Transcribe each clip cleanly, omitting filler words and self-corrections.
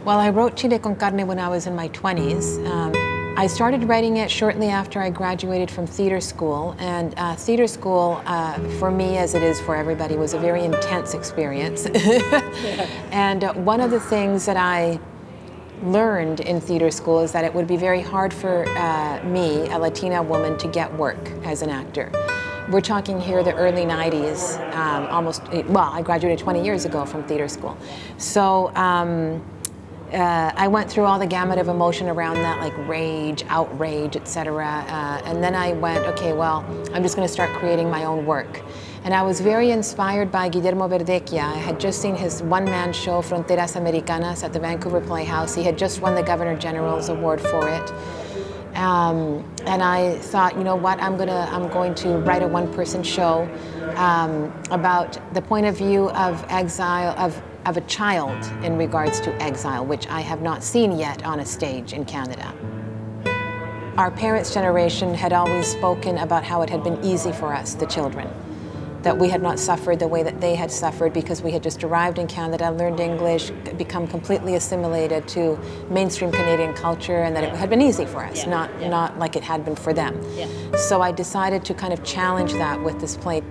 Well, I wrote Chile Con Carne when I was in my 20s. I started writing it shortly after I graduated from theater school, and theater school, for me, as it is for everybody, was a very intense experience. And one of the things that I learned in theater school is that it would be very hard for me, a Latina woman, to get work as an actor. We're talking here the early 90s, well, I graduated 20 years ago from theater school. So I went through all the gamut of emotion around that, like rage, outrage, etc. And then I went, okay, well, I'm just going to start creating my own work. And I was very inspired by Guillermo Verdecchia. I had just seen his one-man show, Fronteras Americanas, at the Vancouver Playhouse. He had just won the Governor General's Award for it. And I thought, you know what, I'm going to write a one-person show about the point of view of exile, of a child in regards to exile, which I have not seen yet on a stage in Canada. Our parents' generation had always spoken about how it had been easy for us, the children, that we had not suffered the way that they had suffered because we had just arrived in Canada, learned English, become completely assimilated to mainstream Canadian culture, and that it had been easy for us, not like it had been for them. So I decided to kind of challenge that with this play.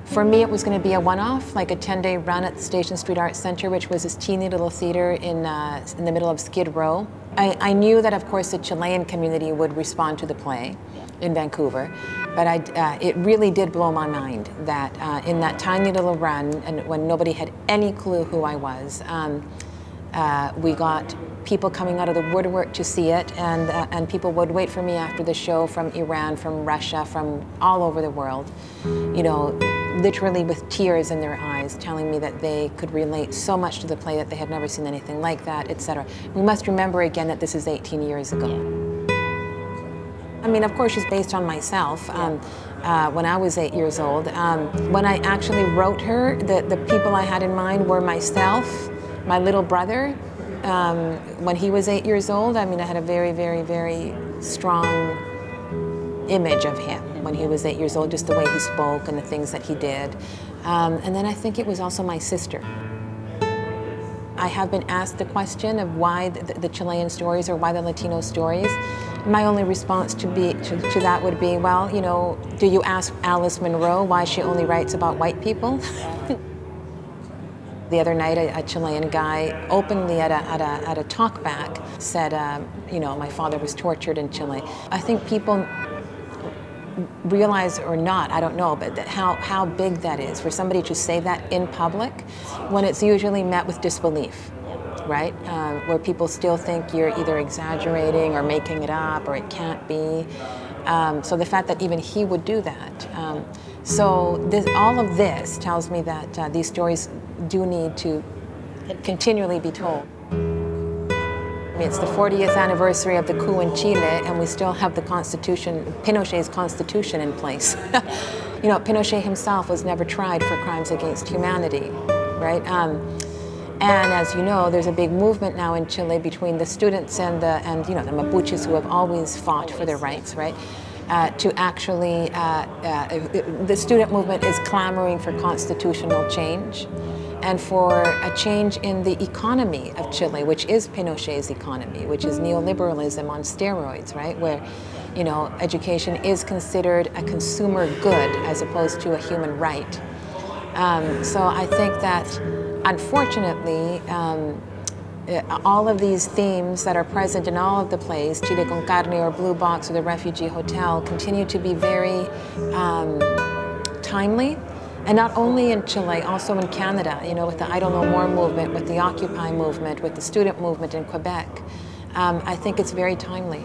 For me, it was going to be a one-off, like a 10-day run at the Station Street Arts Centre, which was this teeny little theatre in the middle of Skid Row. I knew that, of course, the Chilean community would respond to the play in Vancouver, but it really did blow my mind that in that tiny little run, and when nobody had any clue who I was, we got people coming out of the woodwork to see it, and people would wait for me after the show from Iran, from Russia, from all over the world, you know, literally with tears in their eyes, telling me that they could relate so much to the play, that they had never seen anything like that, etc. We must remember again that this is 18 years ago. I mean, of course, she's based on myself. When I was 8 years old, when I actually wrote her, the people I had in mind were myself, my little brother. When he was 8 years old, I mean, I had a very, very, very strong image of him when he was 8 years old, just the way he spoke and the things that he did. And then I think it was also my sister. I have been asked the question of why the Chilean stories or why the Latino stories. My only response to that would be, well, you know, do you ask Alice Munro why she only writes about white people? The other night, a Chilean guy openly at a talkback said, you know, my father was tortured in Chile. I think people realize or not, I don't know, but how big that is for somebody to say that in public when it's usually met with disbelief, right? Where people still think you're either exaggerating or making it up or it can't be. So the fact that even he would do that. All of this tells me that these stories do need to continually be told. It's the 40th anniversary of the coup in Chile, and we still have the Constitution, Pinochet's Constitution in place. You know, Pinochet himself was never tried for crimes against humanity, right? And as you know, there's a big movement now in Chile between the students and you know, the Mapuches, who have always fought for their rights, right? To actually, the student movement is clamoring for constitutional change and for a change in the economy of Chile, which is Pinochet's economy, which is neoliberalism on steroids, right? Where, you know, education is considered a consumer good as opposed to a human right. So I think that, unfortunately, all of these themes that are present in all of the plays, Chile Con Carne or Blue Box or The Refugee Hotel, continue to be very timely. And not only in Chile, also in Canada, you know, with the I Don't Know More movement, with the Occupy movement, with the student movement in Quebec. I think it's very timely.